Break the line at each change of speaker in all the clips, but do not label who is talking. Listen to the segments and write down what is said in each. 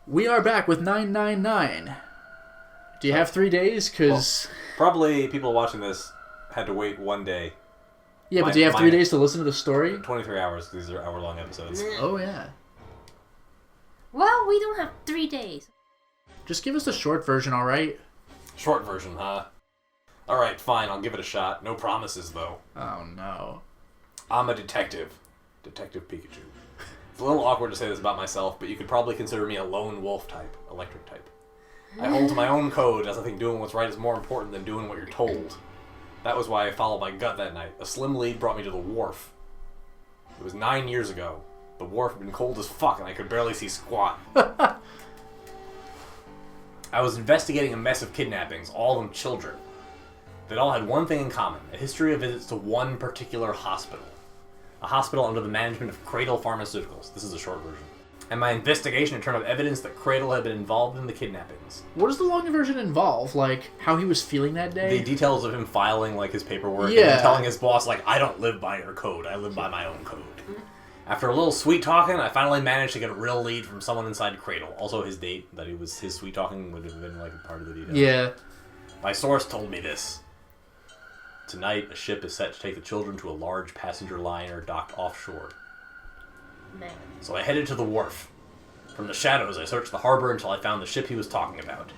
We are back with 999. Do you have 3 days? Because
probably people watching this had to wait 1 day.
Yeah, but do you have 3 days to listen to the story?
23 hours, because these are hour-long episodes.
Oh, yeah.
Well, we don't have 3 days.
Just give us the short version, alright?
Short version, huh? Alright, fine, I'll give it a shot. No promises, though.
Oh, no.
I'm a detective. Detective Pikachu. It's a little awkward to say this about myself, but you could probably consider me a lone wolf type, electric type. I hold to my own code, as I think doing what's right is more important than doing what you're told. That was why I followed my gut that night. A slim lead brought me to the wharf. It was 9 years ago. The wharf had been cold as fuck, and I could barely see squat. I was investigating a mess of kidnappings, all of them children. They'd all had one thing in common, a history of visits to one particular hospital. A hospital under the management of Cradle Pharmaceuticals. This is a short version. And my investigation had turned up evidence that Cradle had been involved in the kidnappings.
What does the longer version involve? Like, how he was feeling that day?
The details of him filing, like, his paperwork,
yeah.
And then telling his boss, like, I don't live by your code, I live by my own code. After a little sweet talking, I finally managed to get a real lead from someone inside Cradle. Also his date, that his sweet talking would have been, like, part of the details.
Yeah.
My source told me this. Tonight, a ship is set to take the children to a large passenger liner docked offshore.
Man.
So I headed to the wharf. From the shadows, I searched the harbor until I found the ship he was talking about.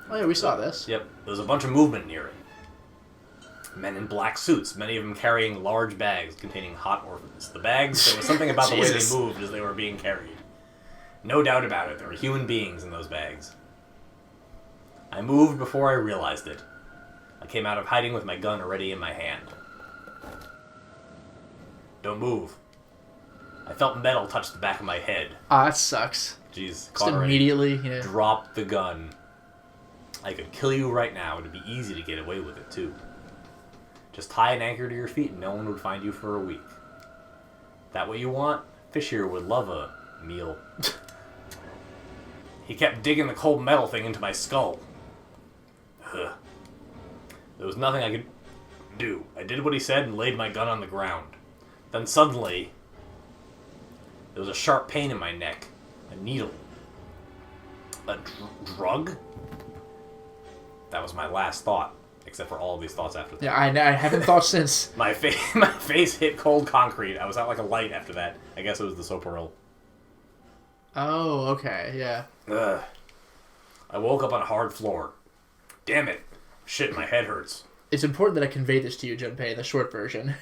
Oh yeah, we saw this.
Yep, there was a bunch of movement near it. Men in black suits, many of them carrying large bags containing hot orphans. The bags, there was something about the way they moved as they were being carried. No doubt about it, there were human beings in those bags. I moved before I realized it. I came out of hiding with my gun already in my hand. Don't move. I felt metal touch the back of my head.
Ah, that sucks.
Jeez,
Just
caught
immediately, yeah.
Drop the gun. I could kill you right now. It'd be easy to get away with it, too. Just tie an anchor to your feet and no one would find you for a week. That what you want? Fish here would love a meal. He kept digging the cold metal thing into my skull. Ugh. There was nothing I could do. I did what he said and laid my gun on the ground. Then suddenly, there was a sharp pain in my neck. A needle. A drug? That was my last thought. Except for all of these thoughts after that.
Yeah, I haven't thought since.
My face hit cold concrete. I was out like a light after that. I guess it was the Soparil.
Oh, okay, yeah.
Ugh. I woke up on a hard floor. Damn it. Shit, my head hurts.
It's important that I convey this to you, Junpei, the short version.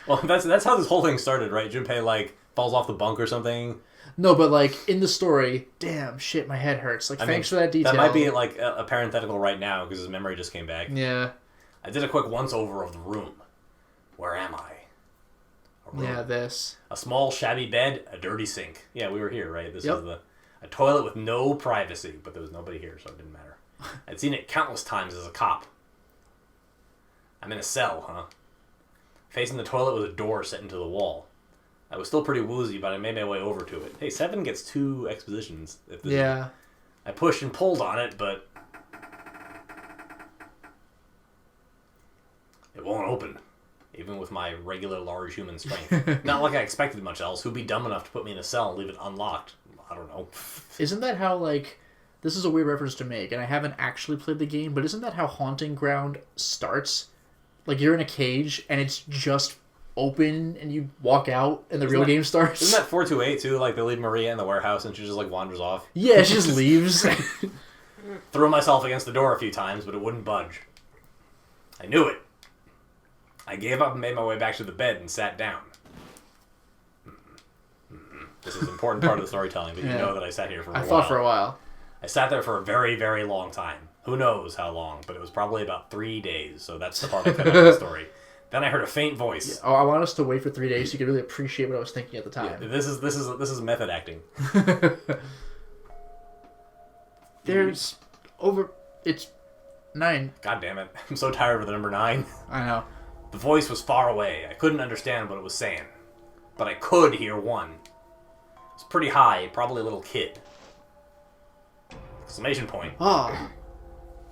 Well, that's how this whole thing started, right? Junpei, like, falls off the bunk or something.
No, but, like, in the story, damn, shit, my head hurts. Like, thanks for that detail.
That might be, like, a parenthetical right now, because his memory just came back.
Yeah.
I did a quick once-over of the room. Where am I?
Yeah, this.
A small, shabby bed, a dirty sink. Yeah, we were here, right? This
Yep.
is a toilet with no privacy, but there was nobody here, so it didn't matter. I'd seen it countless times as a cop. I'm in a cell, huh? Facing the toilet was a door set into the wall. I was still pretty woozy, but I made my way over to it. Hey, 7 gets 2 expositions.
Yeah.
I pushed and pulled on it, but it won't open, even with my regular large human strength. Not like I expected much else. Who'd be dumb enough to put me in a cell and leave it unlocked? I don't know.
Isn't that how, like... This is a weird reference to make, and I haven't actually played the game, but isn't that how Haunting Ground starts? Like, you're in a cage, and it's just open, and you walk out, and the real game starts?
Isn't that 428, too? Like, they leave Maria in the warehouse, and she just, like, wanders off?
Yeah, she just leaves.
Threw myself against the door a few times, but it wouldn't budge. I knew it. I gave up and made my way back to the bed and sat down. This is an important part of the storytelling, but you know that I sat here for a while.
I thought for a while.
I sat there for a very, very long time. Who knows how long, but it was probably about 3 days, so that's the part I cut out of the story. Then I heard a faint voice.
Yeah. Oh, I want us to wait for 3 days so you can really appreciate what I was thinking at the time.
Yeah, this is method acting.
There's over... It's 9.
God damn it. I'm so tired of the number 9.
I know.
The voice was far away. I couldn't understand what it was saying. But I could hear one. It was pretty high, probably a little kid. Exclamation point.
Ah.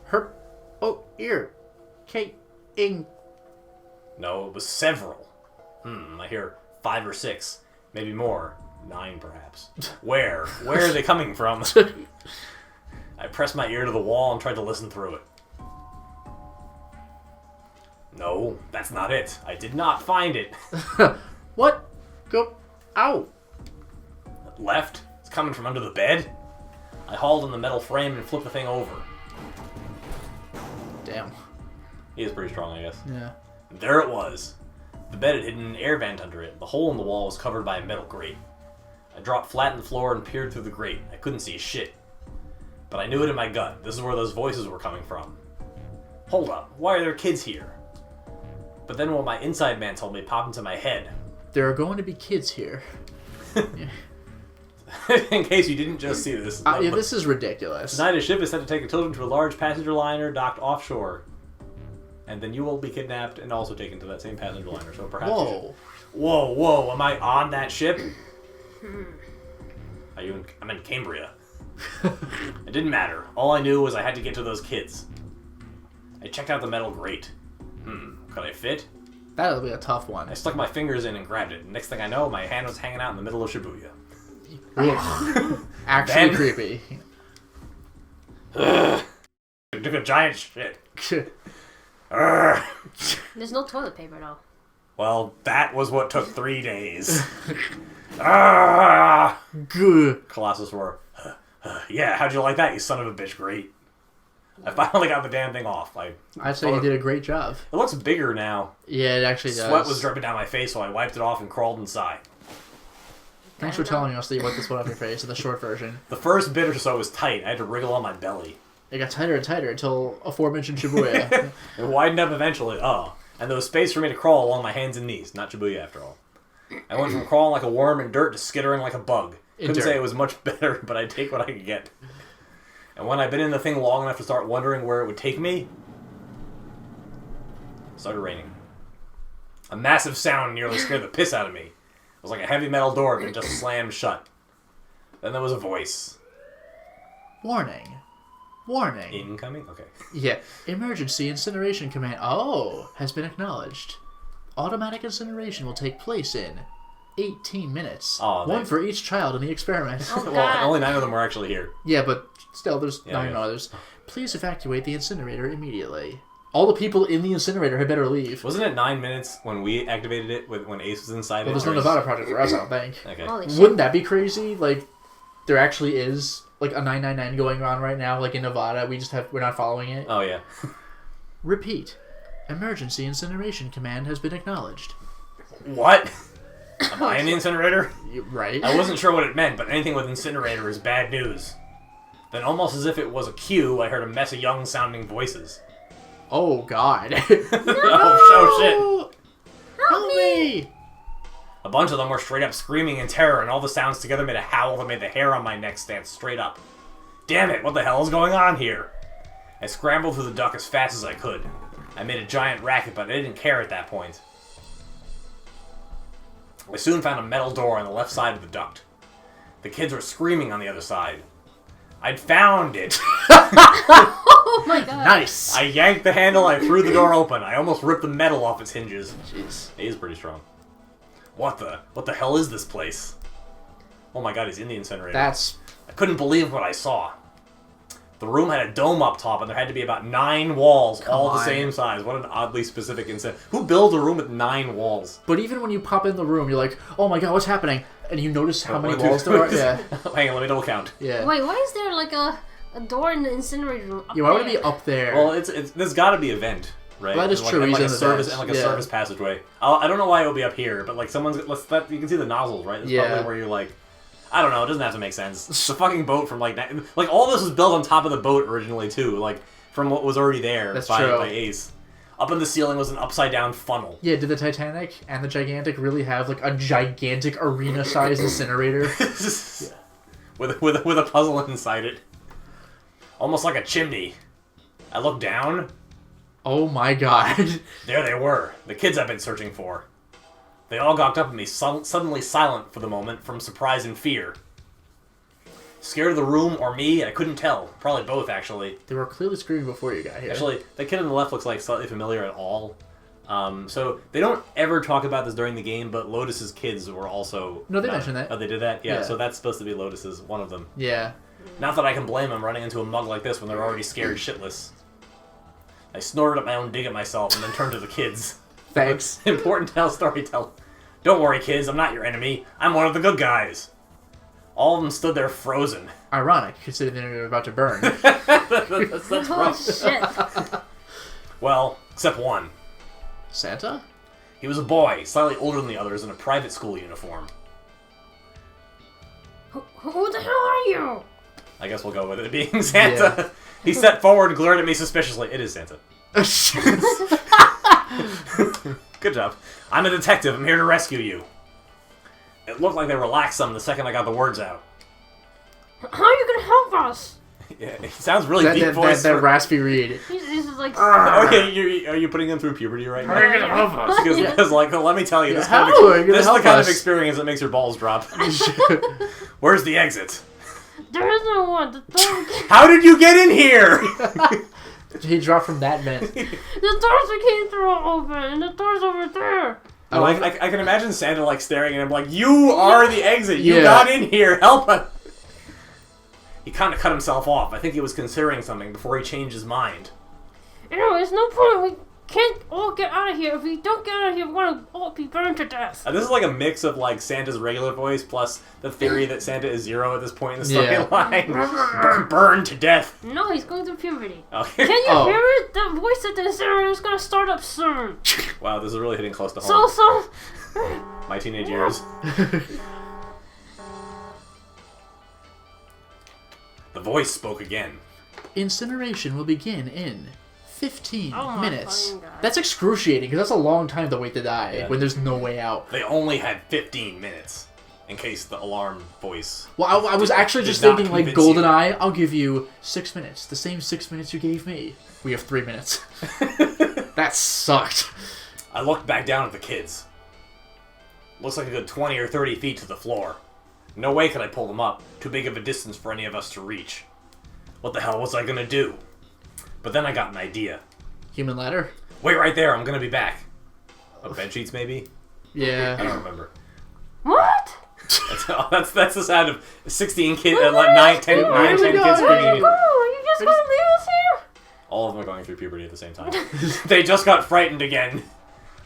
Her... Oh, ear. K-ing...
No, it was several. I hear 5 or 6. Maybe more. 9, perhaps. Where? Where are they coming from? I pressed my ear to the wall and tried to listen through it. No, that's not it. I did not find it.
What? Go. Ow.
Left? It's coming from under the bed? I hauled on the metal frame and flipped the thing over.
Damn.
He is pretty strong, I guess.
Yeah.
There it was. The bed had hidden an air vent under it. The hole in the wall was covered by a metal grate. I dropped flat on the floor and peered through the grate. I couldn't see shit. But I knew it in my gut. This is where those voices were coming from. Hold up. Why are there kids here? But then what my inside man told me popped into my head.
There are going to be kids here.
In case you didn't just see this.
Yeah, this is ridiculous.
Tonight a ship is set to take the children to a large passenger liner docked offshore. And then you will be kidnapped and also taken to that same passenger liner. So perhaps.
Whoa.
Whoa. Am I on that ship? I'm in Cambria. It didn't matter. All I knew was I had to get to those kids. I checked out the metal grate. Could I fit?
That'll be a tough one.
I stuck my fingers in and grabbed it. Next thing I know, my hand was hanging out in the middle of Shibuya.
Actually
Then-
creepy.
I took a giant shit. Urgh.
There's no toilet paper though.
Well, that was what took 3 days. Ah!
Good.
Colossus roar. Yeah, how'd you like that, you son of a bitch? Great. I finally got the damn thing off.
I'd say you did a great job.
It looks bigger now.
Yeah, it actually does.
Sweat was dripping down my face, so I wiped it off and crawled inside.
Thanks for telling us that you wiped this one off your face in the short version.
The first bit or so was tight. I had to wriggle on my belly.
It got tighter and tighter until aforementioned Shibuya.
It widened up eventually. And there was space for me to crawl along my hands and knees. Not Shibuya, after all. I went from crawling like a worm in dirt to skittering like a bug. Couldn't say it was much better, but I'd take what I could get. And when I'd been in the thing long enough to start wondering where it would take me, it started raining. A massive sound nearly scared the piss out of me. It was like a heavy metal door that just slammed shut. Then there was a voice.
Warning. Warning.
Incoming? Okay.
Yeah. Emergency incineration command. Has been acknowledged. Automatic incineration will take place in 18 minutes. One for each child in the experiment.
Well, only 9 of them were actually here.
Yeah, but still, there's 9 others. Please evacuate the incinerator immediately. All the people in the incinerator had better leave.
Wasn't it 9 minutes when we activated it when Ace was inside
Well,
it?
there's no Nevada project for us, I don't think.
Okay.
Holy shit.
Wouldn't that be crazy? Like, there actually is like a 999 going on right now, like in Nevada. We're not following it.
Oh, yeah.
Repeat. Emergency incineration command has been acknowledged.
What? Am I in the incinerator?
Right?
I wasn't sure what it meant, but anything with incinerator is bad news. Then, almost as if it was a cue, I heard a mess of young-sounding voices.
Oh, God.
Oh, shit.
Help me!
A bunch of them were straight up screaming in terror, and all the sounds together made a howl that made the hair on my neck stand straight up. Damn it, what the hell is going on here? I scrambled through the duct as fast as I could. I made a giant racket, but I didn't care at that point. I soon found a metal door on the left side of the duct. The kids were screaming on the other side. I'd found it!
Oh my god.
Nice!
I yanked the handle, I threw the door open. I almost ripped the metal off its hinges.
Jeez.
He is pretty strong. What the hell is this place? Oh my god, he's in the incinerator. I couldn't believe what I saw. The room had a dome up top, and there had to be about 9 walls, all the same size. What an oddly specific incentive. Who builds a room with 9 walls?
But even when you pop in the room, you're like, oh my god, what's happening? And you notice how many walls there are. Yeah.
Hang on, let me double count.
Yeah.
Wait, why is there like a door in the incinerator room up
Yeah, why would it
there?
be up there?
Well, there's got to be a vent, right?
Well, that is true.
And
He's
like
in
a
the
service
vent.
and like a
Yeah.
service passageway. I don't know why it would be up here, but like you can see the nozzles, right? That's
Yeah.
probably where you're like, I don't know. It doesn't have to make sense. It's a fucking boat from like all this was built on top of the boat originally too, like from what was already there
That's
by
true.
Ace. Up in the ceiling was an upside down funnel.
Yeah, did the Titanic and the Gigantic really have like a gigantic arena-sized incinerator?
with a puzzle inside it, almost like a chimney. I looked down.
Oh my god.
There they were, the kids I've been searching for. They all gawked up at me, suddenly silent for the moment from surprise and fear. Scared of the room or me, I couldn't tell. Probably both, actually.
They were clearly screaming before you got here.
Actually, the kid on the left looks like slightly familiar at all. So they don't ever talk about this during the game, but Lotus's kids were also...
No, they mentioned that.
Oh, they did that? Yeah,
Yeah.
so that's supposed to be Lotus's, one of them.
Yeah.
Not that I can blame them running into a mug like this when they're already scared shitless. I snorted up my own dig at myself and then turned to the kids.
Thanks.
Important tale storyteller. Don't worry, kids, I'm not your enemy. I'm one of the good guys. All of them stood there frozen.
Ironic, considering they were about to burn.
That's
Oh
rough.
shit.
Well, except one.
Santa?
He was a boy, slightly older than the others, in a private school uniform.
Who the hell are you?
I guess we'll go with it being Santa. Yeah. He stepped forward and glared at me suspiciously. It is Santa. Good job. I'm a detective. I'm here to rescue you. It looked like they relaxed some the second I got the words out.
How are you gonna help us?
Yeah, he sounds really deep voice.
That raspy read.
This is like...
Okay, are you putting him through puberty right now?
How are you gonna help us?
Because like, let me tell you, this,
How
kind
are you
of, this is
gonna
the
help
kind
us?
of experience that makes your balls drop. Where's the exit?
There is no one. The door...
How did you get in here?
He dropped from that vent.
The doors we came through are open, and the door's over there.
I can imagine Santa like staring at him like, you are the exit. You
Yeah.
got in here. Help us. He kind of cut himself off. I think he was considering something before he changed his mind.
There's no point. We can't all get out of here. If we don't get out of here, we're gonna all be burned to death.
This is like a mix of like Santa's regular voice plus the theory that Santa is zero at this point in the
Yeah.
storyline. Burned to death.
No, he's going through puberty.
Okay.
Can you
Oh.
hear it? The voice at the incinerator is gonna start up soon.
Wow, this is really hitting close to home.
So.
My teenage years. The voice spoke again.
Incineration will begin in 15
Oh my
minutes.
fucking God.
That's excruciating, because that's a long time to wait to die
Yeah.
when there's no way out.
They only had 15 minutes in case the alarm voice.
Well, I was actually just
did not
thinking, like,
convince you.
GoldenEye, I'll give you 6 minutes. The same 6 minutes you gave me. We have 3 minutes. That sucked.
I looked back down at the kids. Looks like a good 20 or 30 feet to the floor. No way could I pull them up. Too big of a distance for any of us to reach. What the hell was I gonna do? But then I got an idea.
Human ladder?
Wait right there, I'm gonna be back. Bed sheets, maybe? I
Yeah.
don't remember.
What?
That's the sound of 16 kids, like 9, 10 kids screaming.
Oh, you just gonna leave us here?
All of them are going through puberty at the same time. They just got frightened again.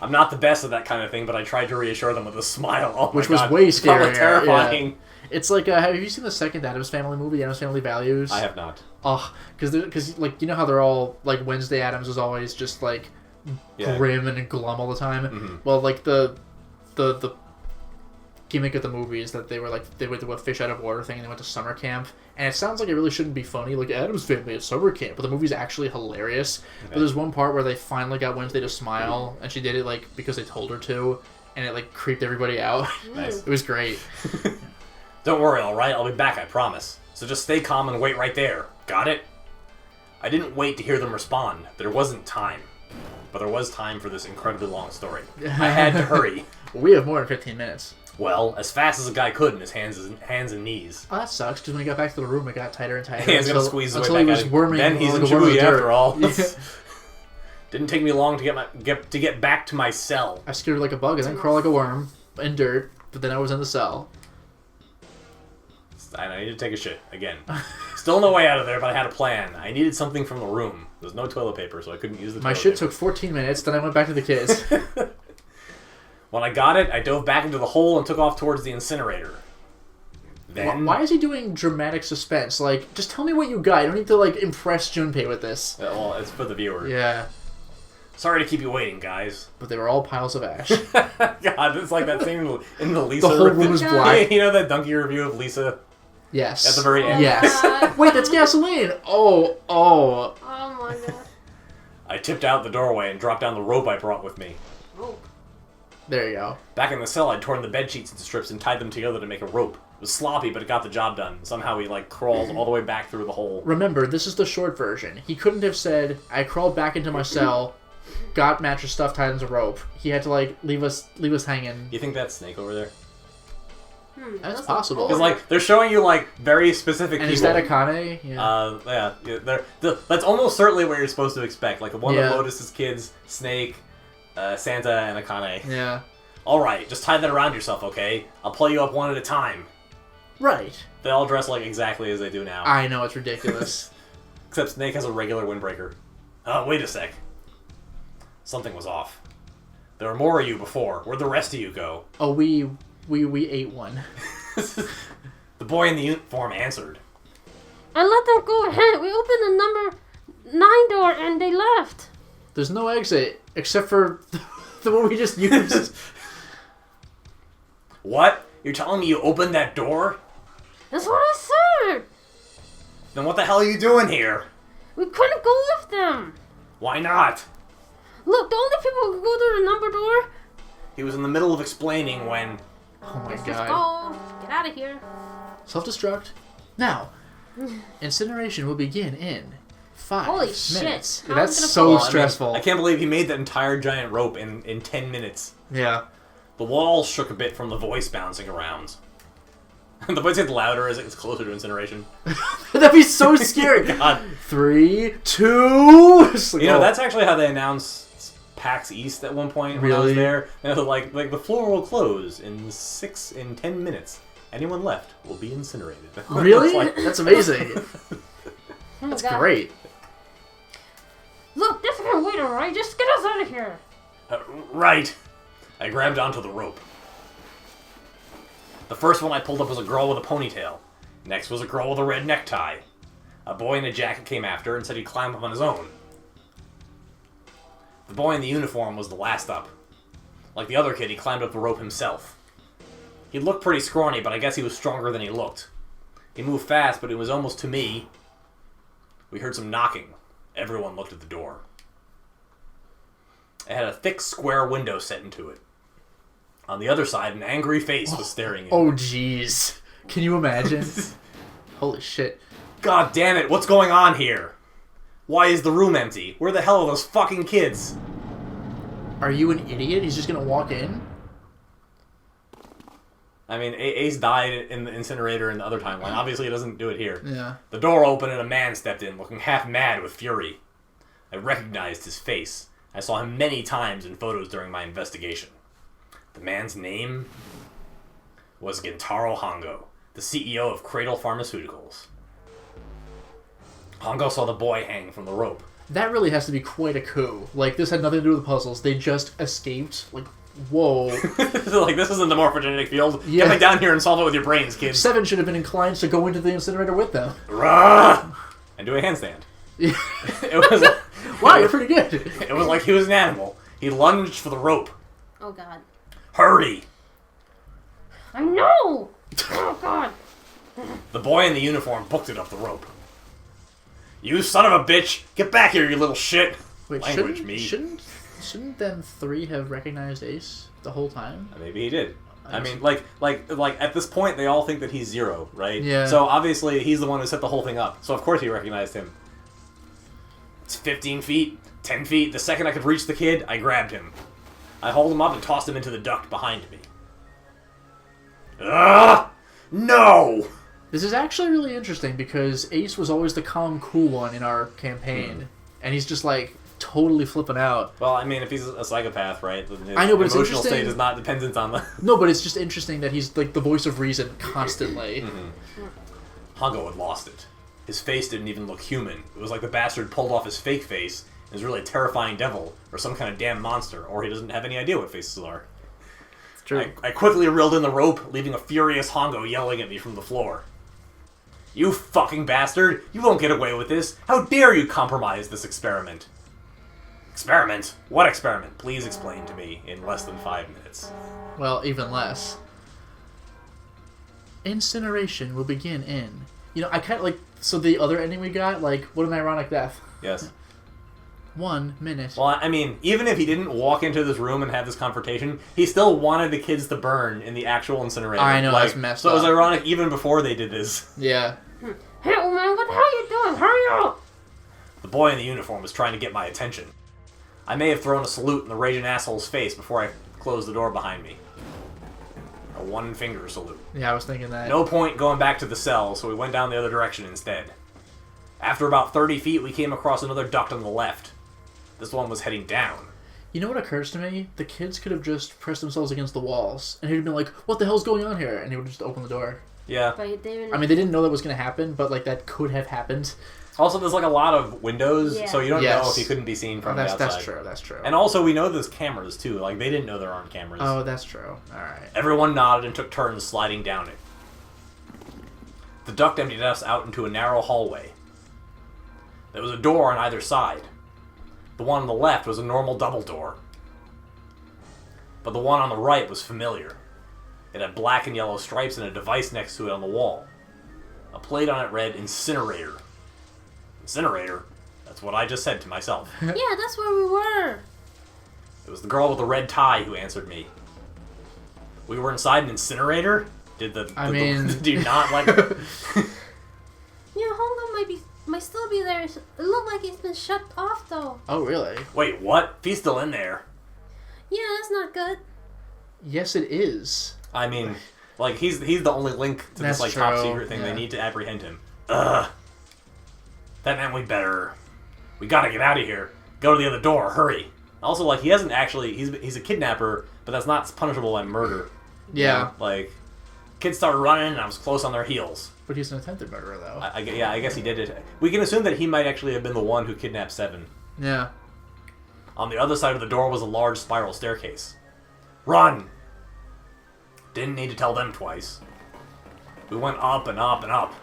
I'm not the best at that kind of thing, but I tried to reassure them with a smile. Oh my
Which was
God.
way
It's probably
scarier,
terrifying.
yeah. It's like, have you seen the second Addams Family movie, Addams Family Values?
I have not.
Oh, because like, you know how they're all, like, Wednesday Addams is always just, like,
Yeah.
grim and glum all the time?
Mhm.
Well, like, the gimmick of the movie is that they went to a fish out of water thing and they went to summer camp, and it sounds like it really shouldn't be funny, like Addams Family at summer camp, but the movie's actually hilarious.
Okay.
But there's one part where they finally got Wednesday to smile, and she did it like because they told her to, and it like creeped everybody out.
Nice.
It was great.
Don't worry, alright? I'll be back, I promise. So just stay calm and wait right there. Got it? I didn't wait to hear them respond. There wasn't time. But there was time for this incredibly long story. I had to hurry.
We have more than 15 minutes.
Well, as fast as a guy could in his hands and knees.
Oh, that sucks, because when he got back to the room, it got tighter and tighter.
Hands gonna squeeze his
until
way
he
back
was
out.
worming.
Then he's
like
in
a worm in the
Chewy
dirt.
after all.
Yeah.
Didn't take me long to get back to my cell.
I skidded like a bug and then crawled like a worm in dirt, but then I was in the cell.
I needed to take a shit again. Still no way out of there, but I had a plan. I needed something from the room. There was no toilet paper, so I couldn't use the
My
toilet
shit
paper.
took 14 minutes, then I went back to the kids.
When I got it, I dove back into the hole and took off towards the incinerator. Then...
Why is he doing dramatic suspense? Like, just tell me what you got. You don't need to, like, impress Junpei with this.
Well, it's for the viewer.
Yeah.
Sorry to keep you waiting, guys.
But they were all piles of ash.
God, it's like that scene in the Lisa...
The whole room is black.
You know that donkey review of Lisa?
Yes.
At the very end.
Yes. Wait, that's gasoline! Oh.
Oh my God.
I tipped out the doorway and dropped down the rope I brought with me.
Oh.
There you go.
Back in the cell, I'd torn the bed sheets into strips and tied them together to make a rope. It was sloppy, but it got the job done. Somehow he, like, crawled all the way back through the hole.
Remember, this is the short version. He couldn't have said, I crawled back into my cell, got mattress stuff tied into rope. He had to, like, leave us hanging.
You think that's Snake over there?
That's possible.
Because, like, they're showing you, like, very specific
And
people.
is that Akane? Yeah.
Yeah, that's almost certainly what you're supposed to expect. Like, one
Yeah.
of Lotus's kids, Snake, Santa and Akane.
Yeah.
Alright, just tie that around yourself, okay? I'll play you up one at a time.
Right.
They all dress like exactly as they do now.
I know, it's ridiculous.
Except Snake has a regular windbreaker. Oh, wait a sec. Something was off. There were more of you before. Where'd the rest of you go?
Oh, we ate one.
The boy in the uniform answered.
I let them go ahead. We opened the number 9 door and they left.
There's no exit, except for the one we just used.
What? You're telling me you opened that door?
That's what I said.
Then what the hell are you doing here?
We couldn't go with them.
Why not?
Look, the only people who could go through the number door.
He was in the middle of explaining when...
Oh my
Let's
god.
just go. Get out of here.
Self-destruct. Now, incineration will begin in 5
Holy
minutes.
shit.
Yeah,
How
that's
am I gonna
so
fall?
stressful.
I can't believe he made that entire giant rope in 10 minutes.
Yeah.
The walls shook a bit from the voice bouncing around. The voice gets louder as it gets closer to incineration.
That'd be so scary.
God.
3, 2...
You know, that's actually how they announced PAX East at one point when I was
Really?
there. They were like the floor will close in 10 minutes. Anyone left will be incinerated.
Really?
It's like-
That's amazing.
Oh my
That's
God.
great.
Look, this can wait, alright? Just get us out of here.
Right. I grabbed onto the rope. The first one I pulled up was a girl with a ponytail. Next was a girl with a red necktie. A boy in a jacket came after and said he'd climb up on his own. The boy in the uniform was the last up. Like the other kid, he climbed up the rope himself. He looked pretty scrawny, but I guess he was stronger than he looked. He moved fast, but it was almost to me. We heard some knocking. Everyone looked at the door. It had a thick square window set into it. On the other side, an angry face was staring at me.
Oh, jeez. Can you imagine? Holy shit.
God damn it, what's going on here? Why is the room empty? Where the hell are those fucking kids?
Are you an idiot? He's just gonna walk in?
I mean, Ace died in the incinerator in the other timeline. Obviously, he doesn't do it here.
Yeah.
The door opened and a man stepped in, looking half mad with fury. I recognized his face. I saw him many times in photos during my investigation. The man's name was Gentaro Hongo, the CEO of Cradle Pharmaceuticals. Hongo saw the boy hang from the rope.
That really has to be quite a coup. Like, this had nothing to do with the puzzles. They just escaped. Like, whoa.
Like, this isn't the morphogenetic field.
Yeah.
Get me down here and solve it with your brains, kids.
7 should have been inclined to go into the incinerator with them.
Rah! And do a handstand. It was
Wow, you're pretty good.
it was like he was an animal. He lunged for the rope.
Oh God.
Hurry!
I know! Oh God.
The boy in the uniform booked it up the rope. You son of a bitch! Get back here, you little shit!
Wait,
Language,
shouldn't,
me.
shouldn't then 3 have recognized Ace the whole time?
Maybe he did. I mean, like at this point, they all think that he's Zero, right?
Yeah.
So obviously, he's the one who set the whole thing up. So of course he recognized him. It's 15 feet, 10 feet. The second I could reach the kid, I grabbed him. I hauled him up and tossed him into the duct behind me. Ah! No!
This is actually really interesting because Ace was always the calm, cool one in our campaign. And he's just like totally flipping out.
Well, I mean, if he's a psychopath, right? His
I know, but it's
emotional
interesting-
state is not dependent on the...
No, but it's just interesting that he's like the voice of reason constantly.
Hongo had lost it. His face didn't even look human. It was like the bastard pulled off his fake face and was really a terrifying devil or some kind of damn monster, or he doesn't have any idea what faces are.
It's true.
I quickly reeled in the rope, leaving a furious Hongo yelling at me from the floor. You fucking bastard! You won't get away with this! How dare you compromise this experiment? Experiment? What experiment? Please explain to me in less than 5 minutes.
Well, even less. Incineration will begin in... You know, I kind of like... So the other ending we got, like, what an ironic death.
Yes.
1 minute.
Well, I mean, even if he didn't walk into this room and have this confrontation, he still wanted the kids to burn in the actual incinerator.
I know, that's messed
So it was
up.
ironic even before they did this.
Yeah.
Hey, old man, what the hell are you doing? Hurry up!
The boy in the uniform was trying to get my attention. I may have thrown a salute in the raging asshole's face before I closed the door behind me. A one-finger salute.
Yeah, I was thinking that.
No point going back to the cell, so we went down the other direction instead. After about 30 feet, we came across another duct on the left. This one was heading down.
You know what occurs to me? The kids could have just pressed themselves against the walls, and he'd have been like, "What the hell's going on here?" And he would just open the door.
Yeah.
But they
I mean, they didn't know that was going to happen, but like that could have happened.
Also, there's like a lot of windows,
Yeah.
so you don't
Yes.
know if he couldn't be seen from the outside.
That's true. That's true.
And also, we know there's cameras too. Like they didn't know there aren't cameras.
Oh, that's true. All right.
Everyone nodded and took turns sliding down it. The duct emptied us out into a narrow hallway. There was a door on either side. The one on the left was a normal double door. But the one on the right was familiar. It had black and yellow stripes and a device next to it on the wall. A plate on it read Incinerator. Incinerator? That's what I just said to myself.
Yeah, that's where we were.
It was the girl with the red tie who answered me. We were inside an incinerator? Did you not like...
Yeah, Hongo might still be there. It looked like it's been shut off though.
Oh, really?
Wait, what? If he's still in there.
Yeah, that's not good.
Yes, it is.
I mean, like, he's the only link to
That's
this, like, top
true,
secret thing.
yeah.
They need to apprehend him. Ugh. That meant we gotta get out of here. Go to the other door, hurry. Also, like, he hasn't actually, he's a kidnapper, but that's not punishable by murder.
Yeah.
You know? Like, kids started running, and I was close on their heels.
But he's an attempted murderer, though.
I guess he did it. We can assume that he might actually have been the one who kidnapped Seven.
Yeah.
On the other side of the door was a large spiral staircase. Run! Didn't need to tell them twice. We went up and up and up.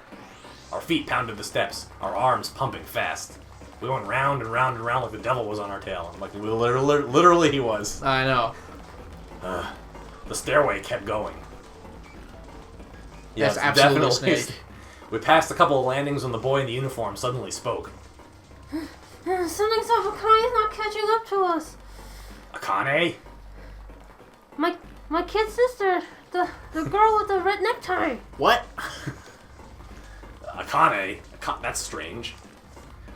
Our feet pounded the steps, our arms pumping fast. We went round and round and round like the devil was on our tail. Like, literally he was.
I know.
The stairway kept going.
That's
Yes,
absolutely
definitely.
Snake.
We passed a couple of landings when the boy in the uniform suddenly spoke.
Something's up. Akane's not catching up to us.
Akane?
My kid sister, the girl with the red necktie.
What?
Akane? That's strange.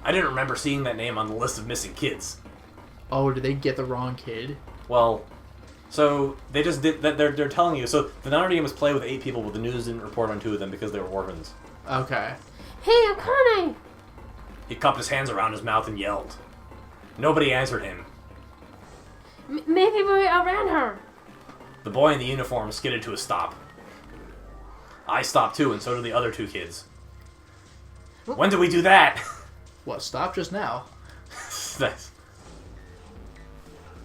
I didn't remember seeing that name on the list of missing kids.
Oh, did they get the wrong kid?
Well, so they just did that. They're telling you. So the Naruto game was played with 8 people, but the news didn't report on 2 of them because they were orphans.
Okay.
Hey, Akane.
He cupped his hands around his mouth and yelled. Nobody answered him.
Maybe we outran her.
The boy in the uniform skidded to a stop. I stopped too, and so did the other 2 kids. When did we do that?
What, stop just now?
Nice.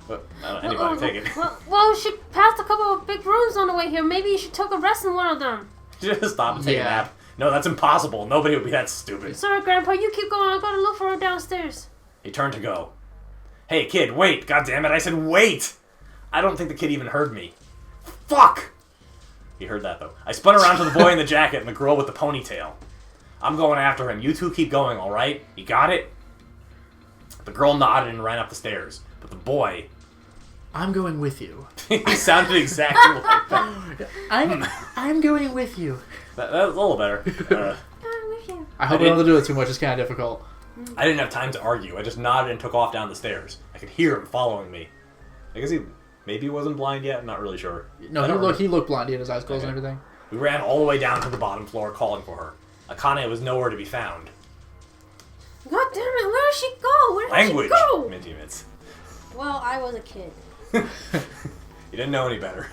But, anybody take it.
Well, she passed a couple of big rooms on the way here. Maybe you should take a rest in one of them.
Just stop and take a
Yeah.
nap. No, that's impossible. Nobody would be that stupid.
Sorry, Grandpa. You keep going. I'm going to look for her downstairs.
He turned to go. Hey, kid, wait! God damn it! I said wait! I don't think the kid even heard me. Fuck! He heard that, though. I spun around to the boy in the jacket and the girl with the ponytail. I'm going after him. You 2 keep going, alright? You got it? The girl nodded and ran up the stairs. But the boy...
I'm going with you.
he sounded exactly like that.
I'm going with you.
That was a little better.
I'm with you.
I hope I don't have to do it too much. It's kind of difficult.
I didn't have time to argue. I just nodded and took off down the stairs. I could hear him following me. I guess maybe he wasn't blind yet. I'm not really sure.
No, he looked blind. He had his eyes closed and everything.
We ran all the way down to the bottom floor calling for her. Akane was nowhere to be found.
God damn it. Where did she go? Where did
Language,
she go?
Minty Mitz.
Well, I was a kid.
You didn't know any better.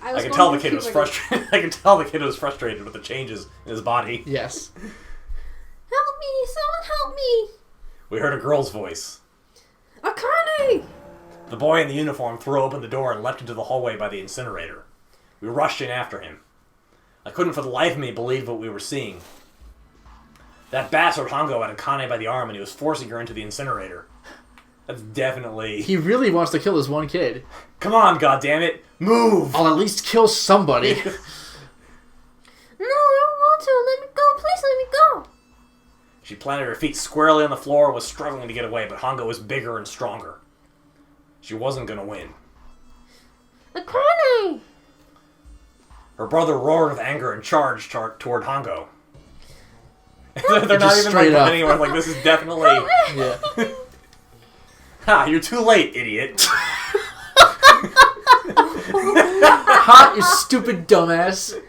I
could tell the kid was frustrated. I could tell the kid was frustrated with the changes in his body.
Yes.
Help me! Someone help me!
We heard a girl's voice.
Akane!
The boy in the uniform threw open the door and leapt into the hallway by the incinerator. We rushed in after him. I couldn't for the life of me believe what we were seeing. That bastard Hongo had Akane by the arm and he was forcing her into the incinerator. That's definitely...
He really wants to kill this one kid.
Come on, goddammit! Move!
I'll at least kill somebody.
No, I don't want to. Let me go. Please let me go.
She planted her feet squarely on the floor and was struggling to get away, but Hongo was bigger and stronger. She wasn't gonna win.
Akane!
Her brother roared with anger and charged toward Hongo. They're not
Just
even
straight up.
anywhere. Like, this is definitely...
Yeah.
Ha, you're too late, idiot.
Hot, you stupid dumbass.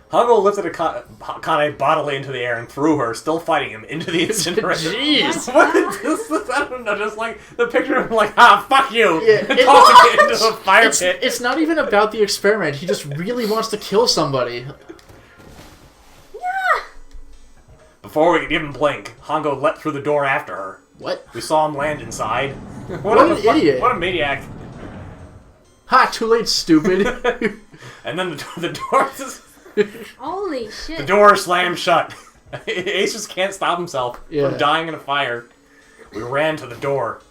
Hongo lifted Akane bodily into the air and threw her, still fighting him, into the incinerator.
Jeez.
What is this? I don't know, just like the picture of him like, fuck you!
Yeah,
And tossing it into a fire pit.
It's not even about the experiment. He just really wants to kill somebody.
Yeah.
Before we could even blink, Hongo leapt through the door after her.
What?
We saw him land inside.
What an idiot.
What a maniac.
Ha! Too late, stupid.
And then the door
Holy shit.
the door slammed shut. Ace just can't stop himself from dying in a fire. We ran to the door.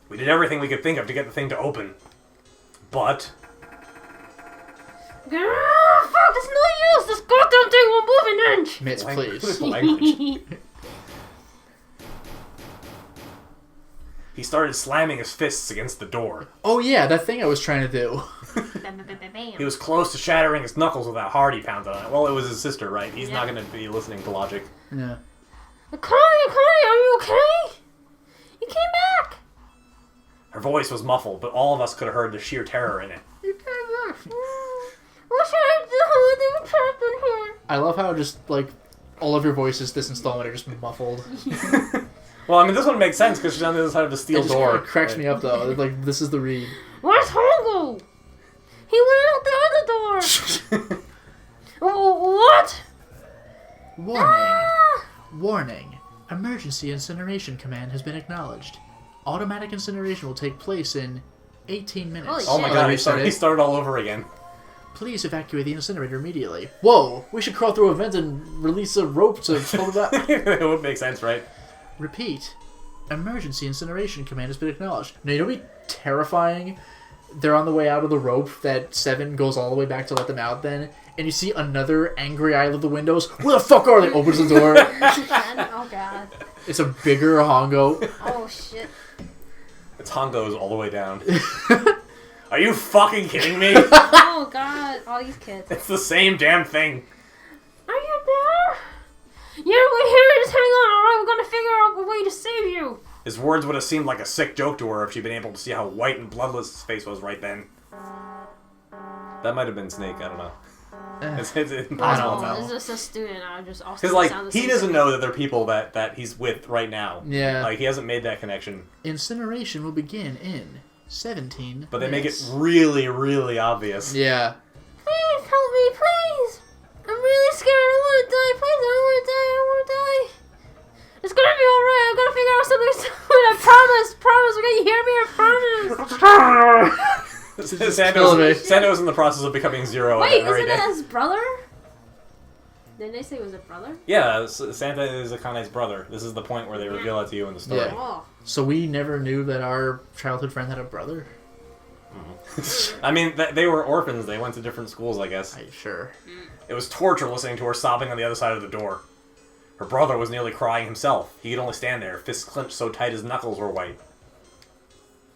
We did everything we could think of to get the thing to open. But...
Fuck, it's no use! This goddamn thing won't move an inch!
Mitz, please.
Language. He started slamming his fists against the door.
Oh yeah, that thing I was trying to do.
He was close to shattering his knuckles with that hard he pounded on it. Well, it was his sister, right? He's not going to be listening to logic.
Yeah.
Akane, are you okay? You came back!
Her voice was muffled, but all of us could have heard the sheer terror in it.
You came back. What should I do? They were trapped in here.
I love how just, like, all of your voices this installment are just muffled.
Well, I mean, this one makes sense because she's on the other side of the steel door.
It cracks me up, though. Like, this is the read.
Where's Hongo? He went out the other door. What?
Warning.
Ah!
Warning. Emergency incineration command has been acknowledged. Automatic incineration will take place in 18 minutes.
Holy
Oh my
shit.
god, he
Reset it.
started all over again.
Please evacuate the incinerator immediately. Whoa! We should crawl through a vent and release a rope to hold it up.
It would make sense, right?
Repeat. Emergency incineration command has been acknowledged. Now, you know what'd be terrifying? They're on the way out of the rope that Seven goes all the way back to let them out then, and you see another angry eye of the windows. Where the fuck are they? Opens the door.
Oh god.
It's a bigger Hongo.
Oh shit.
It's Hongo's all the way down. Are you fucking kidding me?
Oh god. All these kids.
It's the same damn thing.
Are you there? Yeah, we're here. Just hang on, alright? We're gonna figure out a way to save you.
His words would have seemed like a sick joke to her if she'd been able to see how white and bloodless his face was right then. That might have been Snake, I don't know. It's impossible to
I
tell.
Is this a student? I just also
Because, like, he doesn't know that they're people that he's with right now.
Yeah.
Like, he hasn't made that connection.
Incineration will begin in 17
But they make it
minutes.
really, really obvious.
Yeah.
Please help me, please. I'm really scared. I don't want to die. Please, I don't want to die. I don't want to die. It's gonna be alright. I'm gonna figure out something soon. I promise. Promise. Okay, you hear me? I promise.
Sando's in the process of becoming Zero.
Wait,
every
isn't
day.
that his brother? Didn't they say it was a brother?
Yeah, Santa is Akane's brother. This is the point where they reveal it to you in the story.
Yeah.
Oh.
So we never knew that our childhood friend had a brother?
I mean, they were orphans. They went to different schools, I guess.
Sure.
It was torture listening to her sobbing on the other side of the door. Her brother was nearly crying himself. He could only stand there, fists clenched so tight his knuckles were white.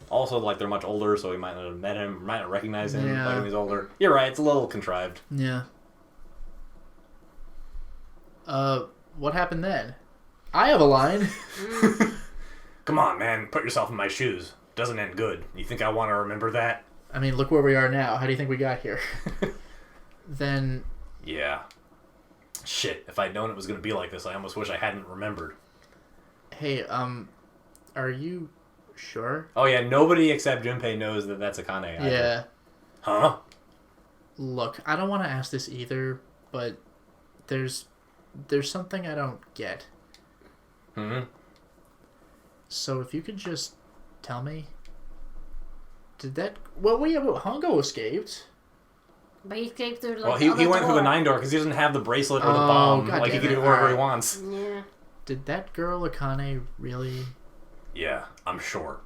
Also, like, they're much older, so he might not have met him, might not recognize him
Yeah.
like when he's older. You're right, it's a little contrived.
Yeah. What happened then? I have a line.
Come on, man, put yourself in my shoes. Doesn't end good. You think I want to remember that?
I mean, look where we are now. How do you think we got here? Then...
Yeah. Shit, if I'd known it was going to be like this, I almost wish I hadn't remembered.
Hey, are you sure?
Oh yeah, nobody except Junpei knows that that's Akane. Either.
Yeah.
Huh?
Look, I don't want to ask this either, but there's something I don't get.
Hmm?
So if you could just tell me, did that... Well, Hongo escaped.
But he escaped through like
Well,
the
he
other
went through the
door.
9 door because he doesn't have the bracelet or the
Oh,
bomb.
God
Like, he
damn
can do
it.
whatever he
Alright.
wants.
Yeah.
Did that girl Akane really...
Yeah, I'm sure.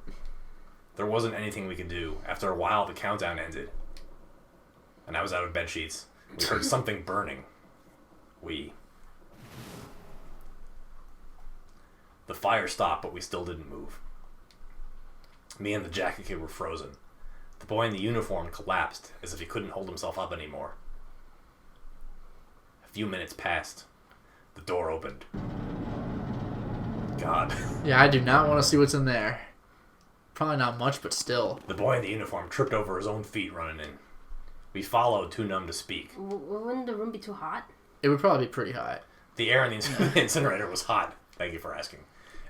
There wasn't anything we could do. After a while, the countdown ended. And I was out of bed sheets. We heard something burning. The fire stopped, but we still didn't move. Me and the jacket kid were frozen. The boy in the uniform collapsed, as if he couldn't hold himself up anymore. A few minutes passed. The door opened. God.
Yeah, I do not want to see what's in there. Probably not much, but still.
The boy in the uniform tripped over his own feet running in. We followed, too numb to speak.
Wouldn't the room be too hot?
It would probably be pretty hot.
The air in the incinerator was hot. Thank you for asking.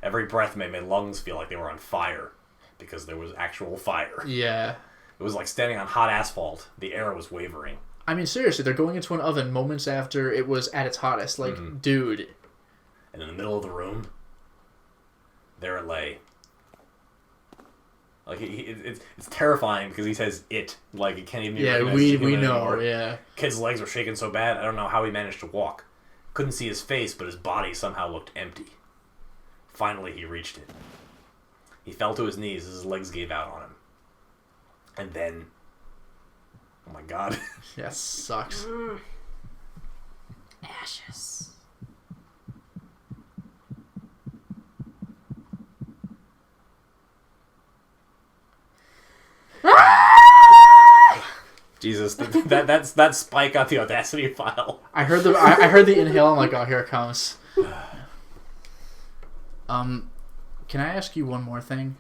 Every breath made my lungs feel like they were on fire. Because there was actual fire.
Yeah.
It was like standing on hot asphalt. The air was wavering.
I mean, seriously, they're going into an oven moments after it was at its hottest. Like, dude.
And in the middle of the room, there it lay. Like, it's terrifying because he says it. Like, it can't even be recognized as human
we know,
anymore.
yeah.
Kid's legs were shaking so bad, I don't know how he managed to walk. Couldn't see his face, but his body somehow looked empty. Finally, he reached it. He fell to his knees as his legs gave out on him. And then... Oh my god.
Yeah, sucks.
Ashes.
Jesus, that Spike got the Audacity file.
I heard the inhale. I'm like, oh, here it comes. Can I ask you one more thing?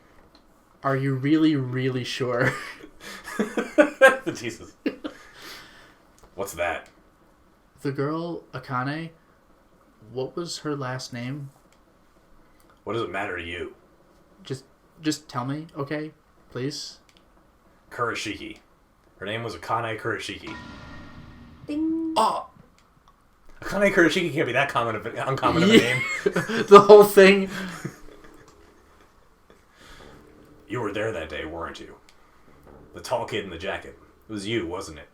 Are you really, really sure?
Jesus. What's that?
The girl Akane, what was her last name?
What does it matter to you?
Just tell me, okay, please.
Kurashiki. Her name was Akane Kurashiki.
Ding.
Oh,
Akane Kurashiki can't be that uncommon of a name.
The whole thing.
You were there that day, weren't you? The tall kid in the jacket. It was you, wasn't it?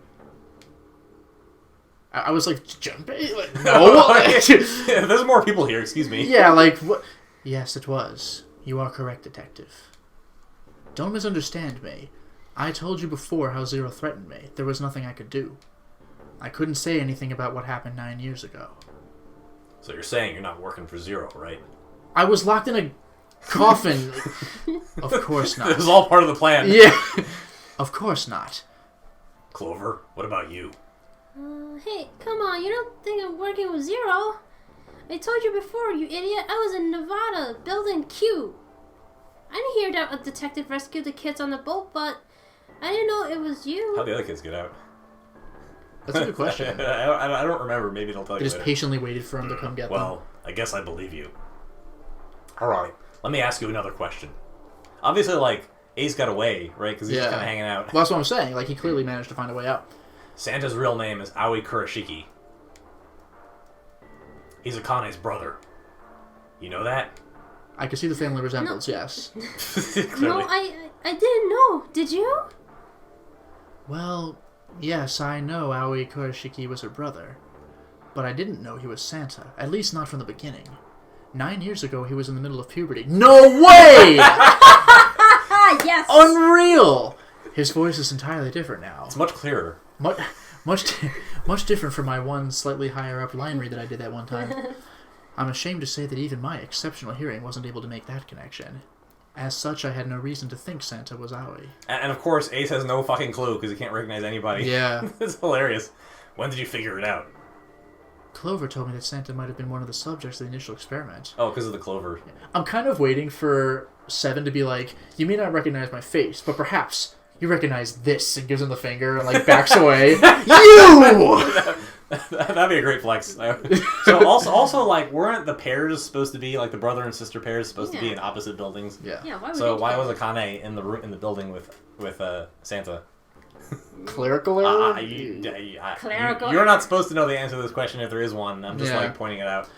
I was like, Junpei? Like, no.
There's more people here, excuse me.
Yeah, like, what? Yes, it was. You are correct, detective. Don't misunderstand me. I told you before how Zero threatened me. There was nothing I could do. I couldn't say anything about what happened 9 years ago.
So you're saying you're not working for Zero, right?
I was locked in a coffin. Of course not.
It was all part of the plan.
Yeah. Of course not.
Clover, what about you?
Hey, come on, you don't think I'm working with Zero? I told you before, you idiot. I was in Nevada, building Q. I didn't hear that a detective rescued the kids on the boat, but I didn't know it was you.
How'd the other kids get out?
That's a good question.
I don't remember. Maybe they'll tell
I
you
just
later.
patiently waited for him to come get them.
Well, I guess I believe you. Alright, let me ask you another question. Obviously, like, Ace got away, right? Because he's just kind of hanging out.
Well, that's what I'm saying. Like, he clearly managed to find a way out.
Santa's real name is Aoi Kurashiki. He's Akane's brother. You know that?
I can see the family resemblance, yes.
No, I didn't know. Did you?
Well, yes, I know Aoi Kurashiki was her brother. But I didn't know he was Santa. At least not from the beginning. 9 years ago, he was in the middle of puberty. No way!
Yes!
Unreal! His voice is entirely different now.
It's much clearer.
Much different from my one slightly higher up line read that I did that one time. I'm ashamed to say that even my exceptional hearing wasn't able to make that connection. As such, I had no reason to think Santa was Aoi.
And of course, Ace has no fucking clue because he can't recognize anybody.
Yeah.
It's hilarious. When did you figure it out?
Clover told me that Santa might have been one of the subjects of the initial experiment.
Oh, because of the clover.
I'm kind of waiting for Seven to be like, you may not recognize my face, but perhaps you recognize this, and gives him the finger and like backs away. You!
That'd be a great flex. So also like, weren't the pairs supposed to be like the brother and sister pairs supposed to be in opposite buildings?
Yeah.
Yeah, why would
So
they
why
do
was Akane in the building with Santa?
Clerical error?
Clerical
You're not supposed to know the answer to this question if there is one. I'm just like pointing it out.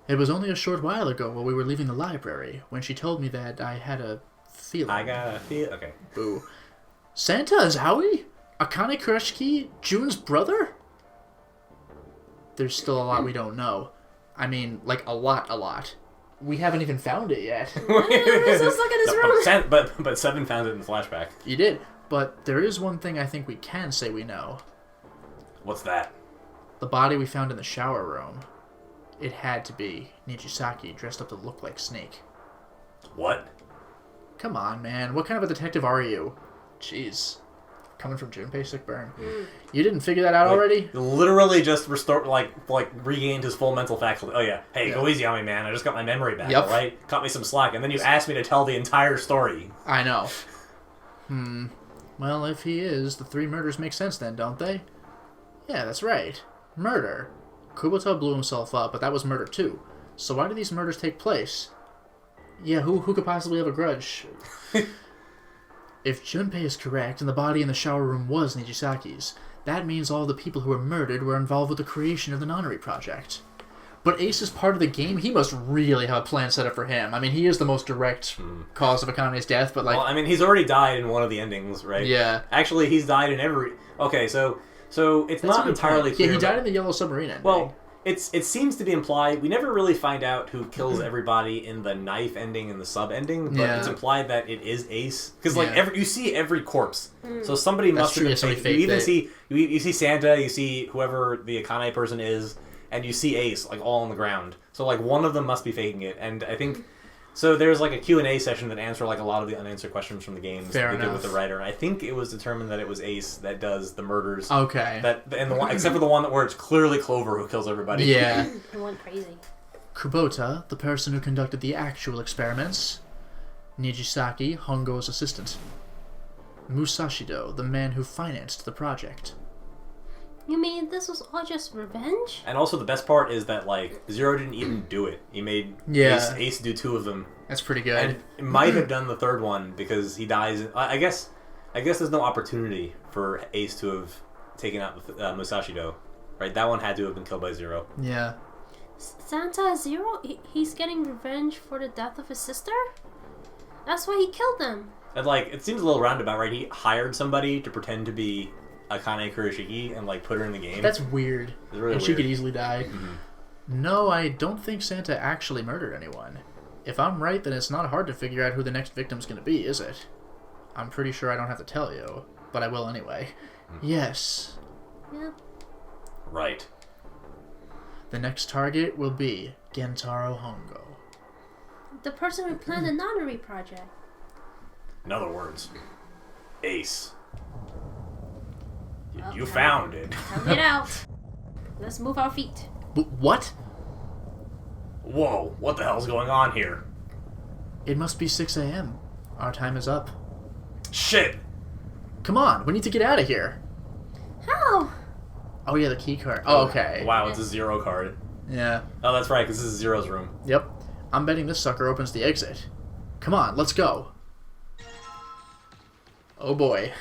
It was only a short while ago while we were leaving the library when she told me that I had a feeling.
I got a feel. Okay.
Boo. Santa is Aoi? Akane Kurashiki? Jun's brother? There's still a lot we don't know. I mean, like, a lot. We haven't even found it yet.
Let's just look at his room.
But Seven found it in the flashback.
You did. But there is one thing I think we can say we know.
What's that?
The body we found in the shower room. It had to be Nijisaki dressed up to look like Snake.
What?
Come on, man. What kind of a detective are you? Jeez. Coming from Junpei Sick Burn. You didn't figure that out already?
Literally just restored, regained his full mental faculty. Oh yeah, hey, go easy on me, man. I just got my memory back, alright? Cut me some slack, and then you asked me to tell the entire story.
I know. Well, if he is, the 3 murders make sense then, don't they? Yeah, that's right. Murder. Kubota blew himself up, but that was murder too. So why did these murders take place? Yeah, who could possibly have a grudge? If Junpei is correct, and the body in the shower room was Nijisaki's, that means all the people who were murdered were involved with the creation of the Nonary Project. But Ace is part of the game. He must really have a plan set up for him. I mean, he is the most direct cause of Akane's death, but like...
Well, I mean, he's already died in one of the endings, right?
Yeah.
Actually, he's died in every... Okay, so it's
That's
not entirely clear.
Yeah, he died in the Yellow Submarine ending.
Well, it seems to be implied... We never really find out who kills everybody in the knife ending and the sub ending, but it's implied that it is Ace. Because, like, you see every corpse. So somebody must have been fake. You even see... You see Santa, you see whoever the Akane person is... And you see Ace, like, all on the ground. So, like, one of them must be faking it. And I think... So there's, like, a Q&A session that answer, like, a lot of the unanswered questions from the games that they did with the writer. And I think it was determined that it was Ace that does the murders.
Okay.
And the one, except for the one where it's clearly Clover who kills everybody.
Yeah.
It went crazy.
Kubota, the person who conducted the actual experiments. Nijisaki, Hongo's assistant. Musashido, the man who financed the project.
You mean this was all just revenge?
And also the best part is that, like, Zero didn't even do it. He made Ace do 2 of them.
That's pretty good.
And it might have done the 3rd one because he dies... I guess there's no opportunity for Ace to have taken out Musashido. Right? That one had to have been killed by Zero.
Yeah.
Santa Zero? He's getting revenge for the death of his sister? That's why he killed them.
And, like, it seems a little roundabout, right? He hired somebody to pretend to be Akane Kurashiki and, like, put her in the game.
That's weird.
It's really
and
weird.
She could easily die. No, I don't think Santa actually murdered anyone. If I'm right, then it's not hard to figure out who the next victim's going to be, is it? I'm pretty sure I don't have to tell you, but I will anyway. Yes.
Yeah.
Right.
The next target will be Gentaro Hongo.
The person who planned the Nonary Project.
In other words, Ace.
Well,
You found it.
Get out. Let's move our feet.
What?
Whoa, what the hell's going on here?
It must be 6 a.m. Our time is up.
Shit!
Come on, we need to get out of here.
How?
Oh yeah, the key card. Oh, okay.
Wow, it's a Zero card.
Yeah.
Oh, that's right, because this is Zero's room.
Yep. I'm betting this sucker opens the exit. Come on, let's go. Oh boy.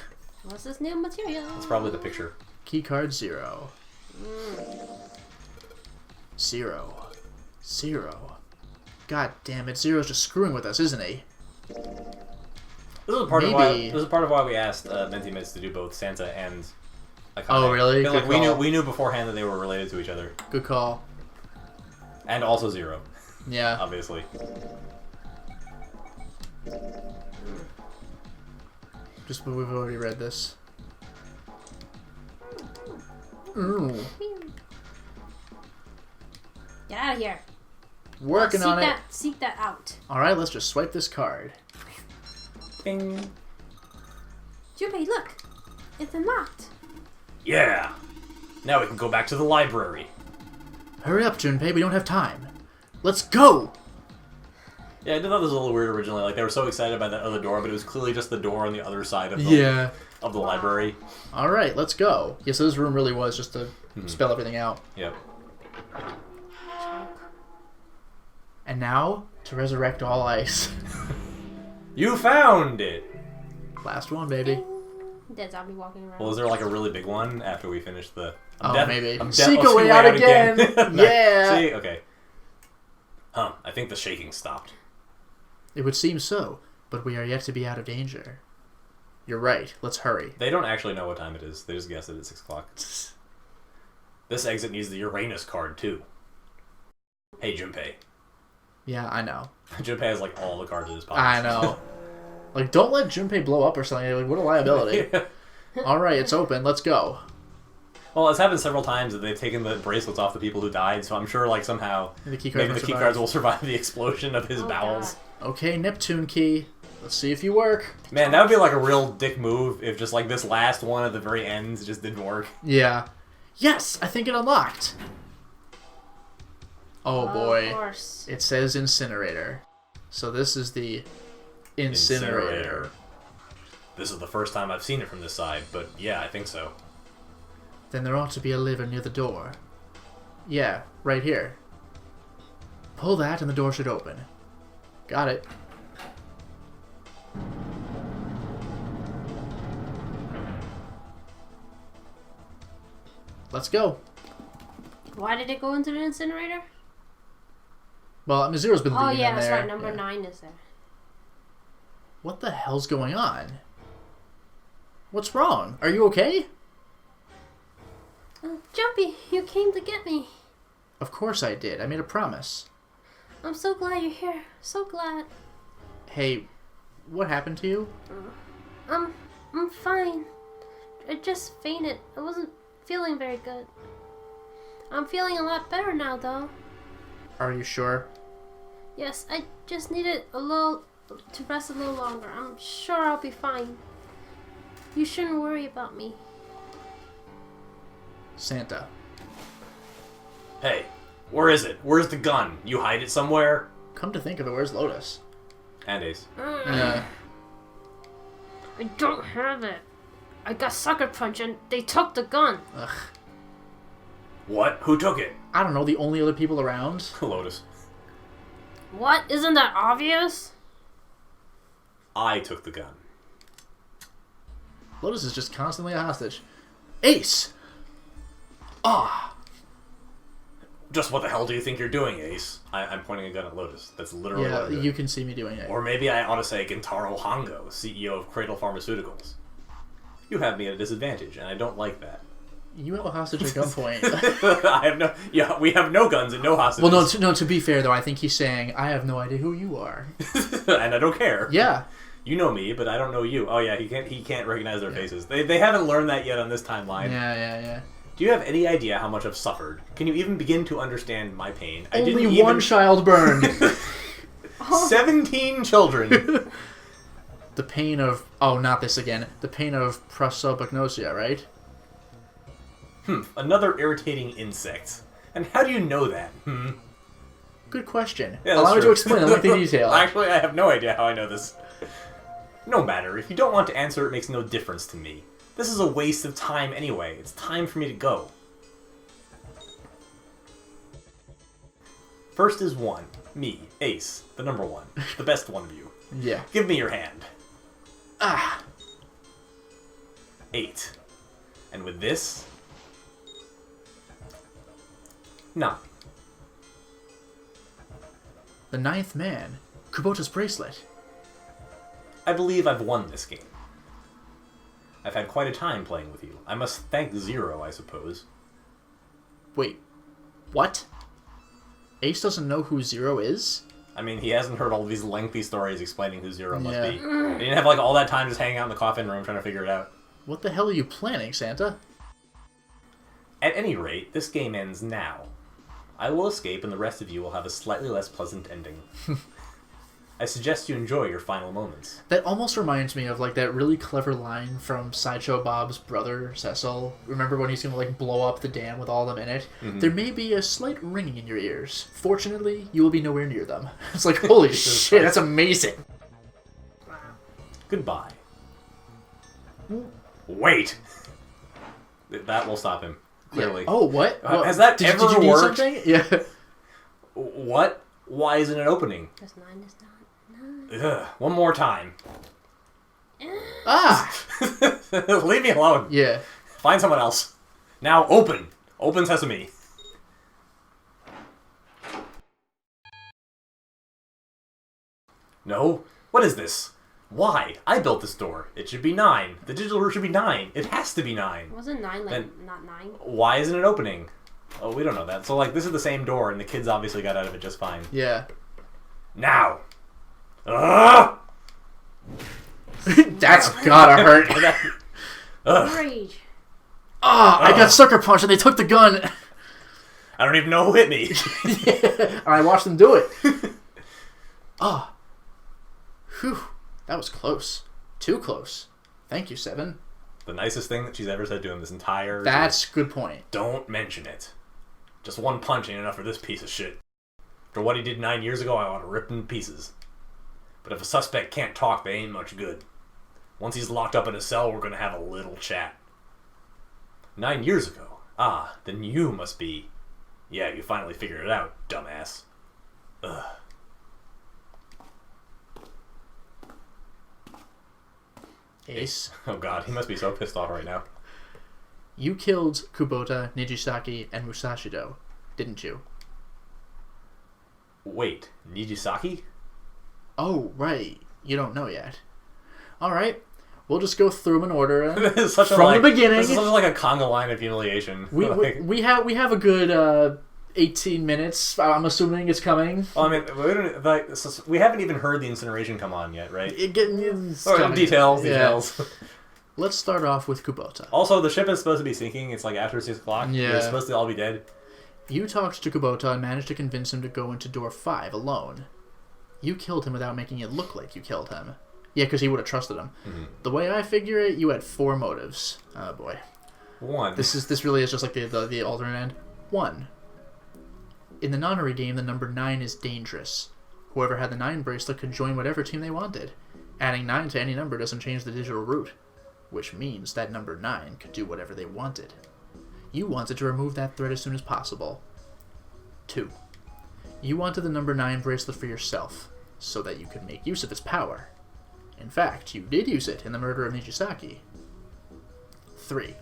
What's this new material?
That's probably the picture.
Key card 0. 0. 0. God damn it, Zero's just screwing with us, isn't he?
This is part of why we asked Minty Mitz to do both Santa and Akane.
Oh really? Good
Like,
call.
we knew beforehand that they were related to each other.
Good call.
And also Zero,
Yeah.
obviously.
Just but we've already read this. Ooh.
Get out of here.
Working on it.
Seek that out.
Alright, let's just swipe this card.
Bing.
Junpei, look. It's unlocked.
Yeah! Now we can go back to the library.
Hurry up, Junpei, we don't have time. Let's go!
Yeah, I did thought this was a little weird originally. Like, they were so excited by that other door, but it was clearly just the door on the other side of the, of the library.
Alright, let's go. Yes, this room really was just to spell everything out.
Yep.
And now, to resurrect all ice.
You found it!
Last one, baby.
Dead zombie walking around.
Well, is there like a really big one after we finish the...
Maybe.
Seek
a way out again! Yeah!
See? Okay. I think the shaking stopped.
It would seem so, but we are yet to be out of danger. You're right, let's hurry.
They don't actually know what time it is. They just guessed it at 6 o'clock. This exit needs the Uranus card, too. Hey, Junpei.
Yeah, I know.
Junpei has, like, all the cards in his pocket.
I know. Like, don't let Junpei blow up or something. Like, what a liability. Alright, it's open. Let's go.
Well, it's happened several times that they've taken the bracelets off the people who died, so I'm sure, like, somehow
The key
maybe the key cards will survive the explosion of his bowels.
God.
Okay, Neptune key. Let's see if you work.
Man, that would be, like, a real dick move if just, like, this last one at the very end just didn't work.
Yeah. Yes, I think it unlocked. Oh boy.
Of course.
It says incinerator. So this is the incinerator.
This is the first time I've seen it from this side, but yeah, I think so.
Then there ought to be a lever near the door. Yeah, right here. Pull that and the door should open. Got it. Let's go.
Why did it go into the incinerator?
Well, I mean, Zero's been leading
Oh yeah,
in
that's
there.
right. Number 9 is there.
What the hell's going on? What's wrong? Are you okay?
Jumpy, you came to get me.
Of course I did. I made a promise.
I'm so glad you're here. So glad.
Hey, what happened to you?
I'm fine. I just fainted. I wasn't feeling very good. I'm feeling a lot better now, though.
Are you sure?
Yes, I just needed to rest a little longer. I'm sure I'll be fine. You shouldn't worry about me.
Santa.
Hey, where is it? Where's the gun? You hide it somewhere?
Come to think of it, where's Lotus?
And Ace.
Uh,
I don't have it. I got sucker punched and they took the gun.
ugh.
What? Who took it?
I don't know, the only other people around?
Lotus.
What? Isn't that obvious?
I took the gun.
Lotus is just constantly a hostage. Ace! Ah!
Just what the hell do you think you're doing, Ace? I'm pointing a gun at Lotus. That's literally what
Yeah,
I'm doing.
you can see me doing it.
Or maybe I ought to say Gentaro Hongo, CEO of Cradle Pharmaceuticals. You have me at a disadvantage, and I don't like that.
You have a hostage at gunpoint.
We have no guns and no hostages.
Well, no, to be fair, though, I think he's saying, I have no idea who you are.
And I don't care.
Yeah.
You know me, but I don't know you. Oh yeah, he can't recognize their faces. They haven't learned that yet on this timeline.
Yeah.
Do you have any idea how much I've suffered? Can you even begin to understand my pain?
Only one child burned.
17 children.
The pain of... Oh, not this again. The pain of prosopagnosia, right?
Another irritating insect. And how do you know that?
Good question.
Yeah,
Allow me
true.
to explain. I like the detail.
Actually, I have no idea how I know this. No matter. If you don't want to answer, it makes no difference to me. This is a waste of time anyway. It's time for me to go. First is 1. Me, Ace, the number 1. The best one of you.
Yeah.
Give me your hand.
Ah!
8. And with this... 9.
The 9th man. Kubota's bracelet.
I believe I've won this game. I've had quite a time playing with you. I must thank Zero, I suppose.
Wait. What? Ace doesn't know who Zero is?
I mean, he hasn't heard all these lengthy stories explaining who Zero must
Yeah.
be. He didn't have, all that time just hanging out in the coffin room trying to figure it out.
What the hell are you planning, Santa?
At any rate, this game ends now. I will escape and the rest of you will have a slightly less pleasant ending. I suggest you enjoy your final moments.
That almost reminds me of, that really clever line from Sideshow Bob's brother, Cecil. Remember when he's going to, blow up the dam with all of them in it?
Mm-hmm.
There may be a slight ringing in your ears. Fortunately, you will be nowhere near them. It's like, holy shit, that's amazing.
Goodbye. Wait! That will stop him, clearly.
Yeah. Oh, what?
Has that
did
ever
you need
worked?
something? Yeah.
What? Why isn't it opening?
Because 9 is not 9.
Ugh, one more time.
Ah!
Leave me alone.
Yeah.
Find someone else. Now open. Open sesame. No? What is this? Why? I built this door. It should be 9. The digital room should be 9. It has to be 9.
Wasn't 9
Then-
not 9?
Why isn't it opening? Oh, we don't know that. So, this is the same door, and the kids obviously got out of it just fine.
Yeah.
Now! Ugh!
That's gotta hurt.
Ugh.
Rage.
Ah, I got sucker punched and they took the gun.
I don't even know who hit me.
Yeah, I watched them do it. Ah. Whew. That was close. Too close. Thank you, Seven.
The nicest thing that she's ever said to him this entire...
That's a good point.
Don't mention it. Just one punch ain't enough for this piece of shit. For what he did 9 years ago, I want to rip him to pieces. But if a suspect can't talk, they ain't much good. Once he's locked up in a cell, we're gonna have a little chat. 9 years ago? Ah, then you must be... Yeah, you finally figured it out, dumbass. Ugh.
Ace,
Oh god, he must be so pissed off right now.
you killed Kubota, Nijisaki, and Musashido, didn't you?
Wait, Nijisaki?
Oh, right. You don't know yet. Alright. We'll just go through them in order.
This is such
From the beginning.
This is such like a conga line of humiliation.
We have a good 18 minutes. I'm assuming it's coming.
Well, I mean, we haven't even heard the incineration come on yet, right?
It's
Oh,
coming.
details.
Yeah. Let's start off with Kubota.
Also, the ship is supposed to be sinking. It's like after 6 o'clock.
Yeah.
They're supposed to all be dead.
You talked to Kubota and managed to convince him to go into door 5 alone. You killed him without making it look like you killed him. Yeah, because he would have trusted him.
Mm-hmm.
The way I figure it, you had 4 motives. Oh boy.
1.
This really is just like the alternate end. 1. In the nonary game, the number 9 is dangerous. Whoever had the 9 bracelet could join whatever team they wanted. Adding 9 to any number doesn't change the digital root, which means that number 9 could do whatever they wanted. You wanted to remove that threat as soon as possible. 2. You wanted the number 9 bracelet for yourself, so that you could make use of its power. In fact, you did use it in the murder of Nijisaki. 3.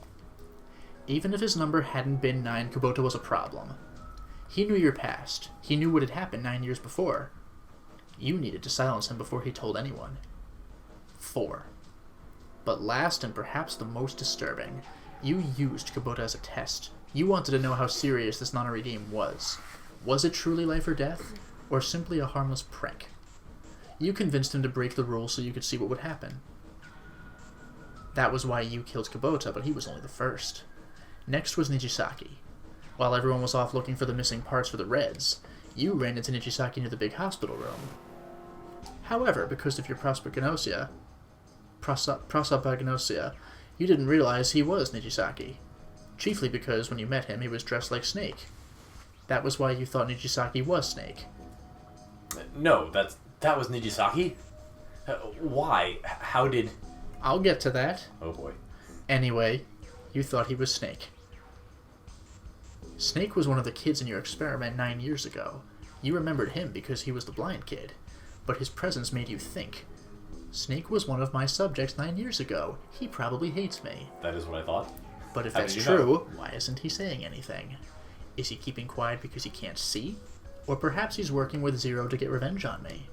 Even if his number hadn't been 9, Kubota was a problem. He knew your past. He knew what had happened 9 years before. You needed to silence him before he told anyone. 4. But last and perhaps the most disturbing, you used Kubota as a test. You wanted to know how serious this nonary game was. Was it truly life or death, or simply a harmless prank? You convinced him to break the rules so you could see what would happen. That was why you killed Kubota, but he was only the first. Next was Nijisaki. While everyone was off looking for the missing parts for the Reds, you ran into Nijisaki near the big hospital room. However, because of your prosopagnosia, you didn't realize he was Nijisaki. Chiefly because when you met him, he was dressed like Snake. That was why you thought Nijisaki was Snake.
No, that was Nijisaki? Why? How did...
I'll get to that.
Oh boy.
Anyway, you thought he was Snake. Snake was one of the kids in your experiment 9 years ago. You remembered him because he was the blind kid, but his presence made you think. Snake was one of my subjects 9 years ago. He probably hates me.
That is what I thought.
But if
How
that's
did you know?
true, why isn't he saying anything? Is he keeping quiet because he can't see? Or perhaps he's working with Zero to get revenge on me?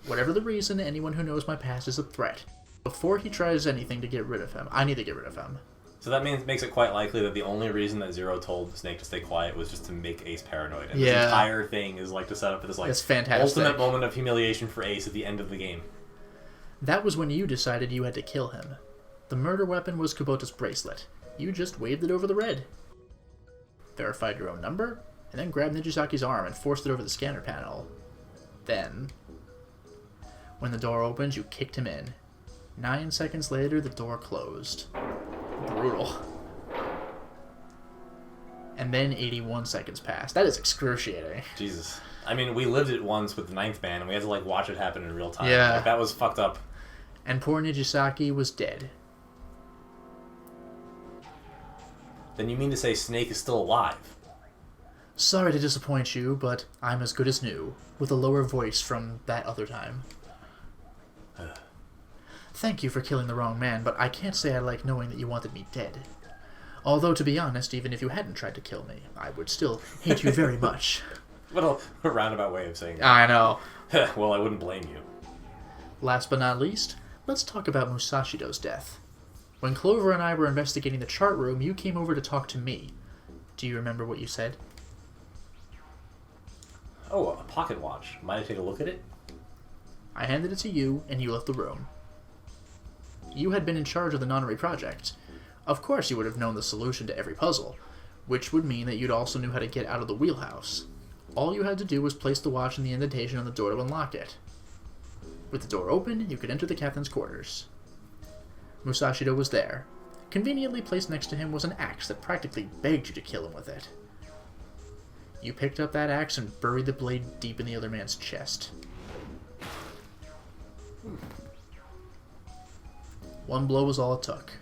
Whatever the reason, anyone who knows my past is a threat. Before he tries anything to get rid of him, I need to get rid of him.
So that makes it quite likely that the only reason that Zero told Snake to stay quiet was just to make Ace paranoid. And
Yeah.
this entire thing is like to set up this like
It's fantastic.
ultimate moment of humiliation for Ace at the end of the game.
That was when you decided you had to kill him. The murder weapon was Kubota's bracelet. You just waved it over the red. Verified your own number, and then grabbed Nijisaki's arm and forced it over the scanner panel. Then, when the door opened, you kicked him in. 9 seconds later, the door closed. Brutal. And then 81 seconds passed. That is excruciating.
Jesus. I mean, we lived it once with the Ninth Man, and we had to like watch it happen in real time.
Yeah.
Like, that was fucked up.
And poor Nijisaki was dead.
Then you mean to say Snake is still alive?
Sorry to disappoint you, but I'm as good as new, with a lower voice from that other time. Thank you for killing the wrong man, but I can't say I like knowing that you wanted me dead. Although, to be honest, even if you hadn't tried to kill me, I would still hate you very much.
What a roundabout way of saying that.
I know.
Well, I wouldn't blame you.
Last but not least, let's talk about Musashido's death. When Clover and I were investigating the chart room, you came over to talk to me. Do you remember what you said?
Oh, a pocket watch. Might I take a look at it?
I handed it to you, and you left the room. You had been in charge of the nonary project. Of course you would have known the solution to every puzzle, which would mean that you'd also knew how to get out of the wheelhouse. All you had to do was place the watch in the indentation on the door to unlock it. With the door open, you could enter the captain's quarters. Musashido was there. Conveniently placed next to him was an axe that practically begged you to kill him with it. You picked up that axe and buried the blade deep in the other man's chest. One blow was all it took.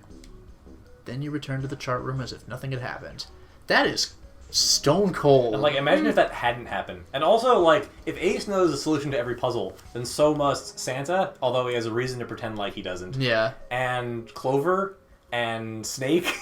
Then you returned to the chart room as if nothing had happened. That is stone cold.
And, like, imagine if that hadn't happened. And also, like, if Ace knows the solution to every puzzle, then so must Santa, although he has a reason to pretend like he doesn't.
Yeah.
And Clover and Snake.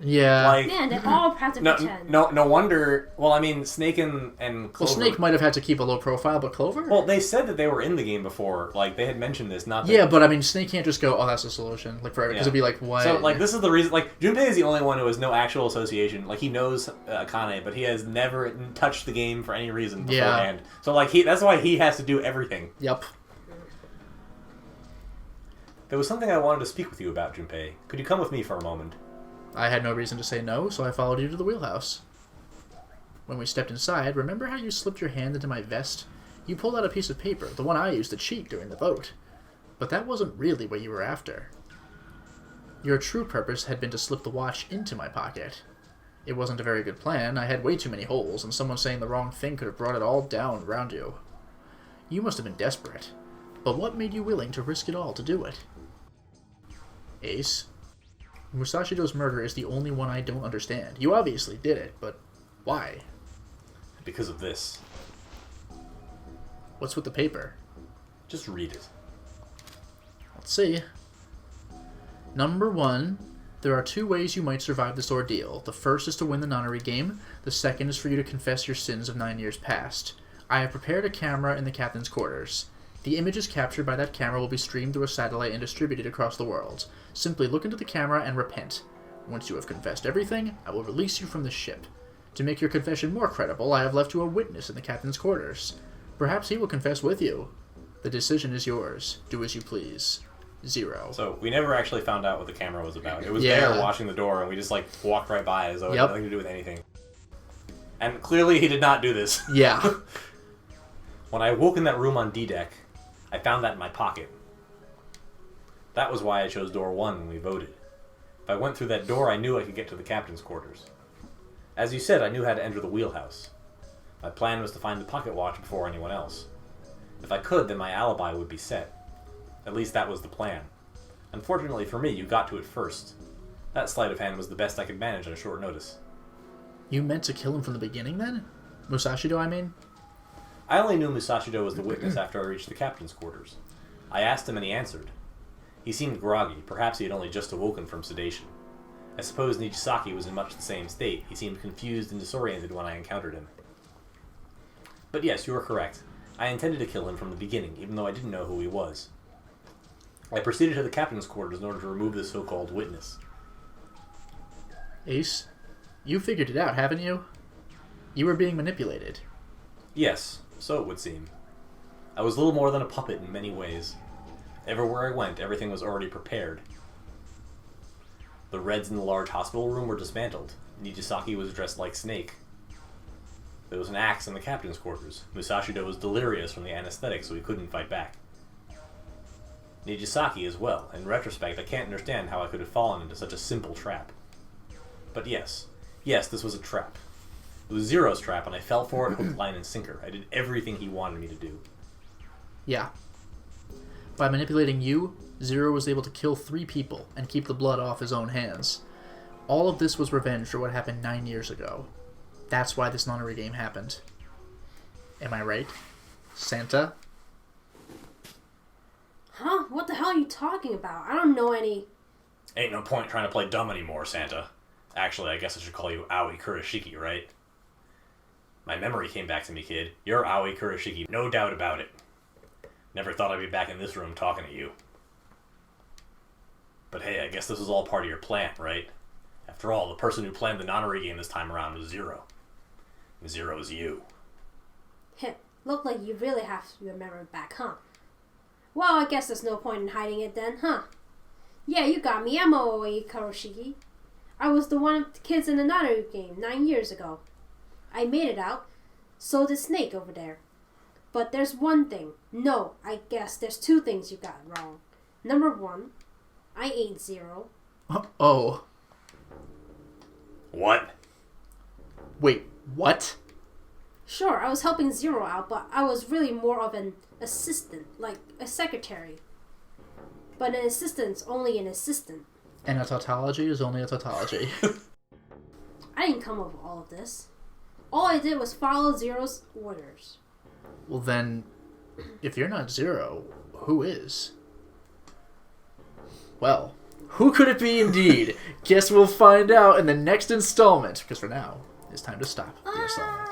Yeah.
Like,
Yeah, they all have to pretend.
No wonder. Well, I mean, Snake and Clover.
Well, Snake might have had to keep a low profile, but Clover?
Well, they said that they were in the game before. Like, they had mentioned this, not that...
Yeah, but I mean, Snake can't just go, oh, that's the solution. Like, forever. Because it'd be like, what?
So, like, this is the reason... Like, Junpei is the only one who has no actual association. Like, he knows Akane, but he has never touched the game for any reason beforehand. Yeah. So, like, that's why he has to do everything.
Yep.
There was something I wanted to speak with you about, Junpei. Could you come with me for a moment?
I had no reason to say no, so I followed you to the wheelhouse. When we stepped inside, remember how you slipped your hand into my vest? You pulled out a piece of paper, the one I used to cheat during the vote. But that wasn't really what you were after. Your true purpose had been to slip the watch into my pocket. It wasn't a very good plan. I had way too many holes, and someone saying the wrong thing could have brought it all down around you. You must have been desperate. But what made you willing to risk it all to do it? Ace? Musashido's murder is the only one I don't understand. You obviously did it, but why?
Because of this.
What's with the paper?
Just read it.
Let's see. Number 1, there are 2 ways you might survive this ordeal. The first is to win the nonary game. The second is for you to confess your sins of 9 years past. I have prepared a camera in the captain's quarters. The images captured by that camera will be streamed through a satellite and distributed across the world. Simply look into the camera and repent. Once you have confessed everything, I will release you from the ship. To make your confession more credible, I have left you a witness in the captain's quarters. Perhaps he will confess with you. The decision is yours. Do as you please. 0.
So, we never actually found out what the camera was about. It was there watching the door, and we just, like, walked right by as though it had nothing to do with anything. And clearly he did not do this.
Yeah.
When I awoke in that room on D-Deck, I found that in my pocket. That was why I chose door 1 when we voted. If I went through that door, I knew I could get to the captain's quarters. As you said, I knew how to enter the wheelhouse. My plan was to find the pocket watch before anyone else. If I could, then my alibi would be set. At least that was the plan. Unfortunately for me, you got to it first. That sleight of hand was the best I could manage on short notice.
You meant to kill him from the beginning, then? Musashido, I mean?
I only knew Musashido was the witness after I reached the captain's quarters. I asked him and he answered. He seemed groggy, perhaps he had only just awoken from sedation. I suppose Nijisaki was in much the same state. He seemed confused and disoriented when I encountered him. But yes, you are correct. I intended to kill him from the beginning, even though I didn't know who he was. I proceeded to the captain's quarters in order to remove the so-called witness.
Ace, you figured it out, haven't you? You were being manipulated.
Yes, so it would seem. I was little more than a puppet in many ways. Everywhere I went, everything was already prepared. The Reds in the large hospital room were dismantled. Nijisaki was dressed like Snake. There was an axe in the captain's quarters. Musashido was delirious from the anesthetic, so he couldn't fight back. Nijisaki as well. In retrospect, I can't understand how I could have fallen into such a simple trap. But yes, this was a trap. It was Zero's trap, and I fell for it hook, line, and sinker. I did everything he wanted me to do.
Yeah. By manipulating you, Zero was able to kill 3 people and keep the blood off his own hands. All of this was revenge for what happened 9 years ago. That's why this nonary game happened. Am I right, Santa?
Huh? What the hell are you talking about? I don't know any...
Ain't no point trying to play dumb anymore, Santa. Actually, I guess I should call you Aoi Kurashiki, right? My memory came back to me, kid. You're Aoi Kurashiki, no doubt about it. Never thought I'd be back in this room talking to you. But hey, I guess this was all part of your plan, right? After all, the person who planned the nonary game this time around was Zero. Zero's you.
Heh, look like you really have your memory back, huh? Well, I guess there's no point in hiding it then, huh? Yeah, you got me. I'm Aoi Kurashiki. I was the one of the kids in the nonary game 9 years ago. I made it out. So did Snake over there. But there's one thing. No, I guess there's 2 things you got wrong. Number 1, I ain't Zero.
Oh.
What?
Wait, what?
Sure, I was helping Zero out, but I was really more of an assistant, like a secretary. But an assistant's only an assistant.
And a tautology is only a tautology.
I didn't come up with all of this. All I did was follow Zero's orders.
Well then, if you're not Zero, who is? Well, who could it be indeed? Guess we'll find out in the next installment, because for now, it's time to stop the installment.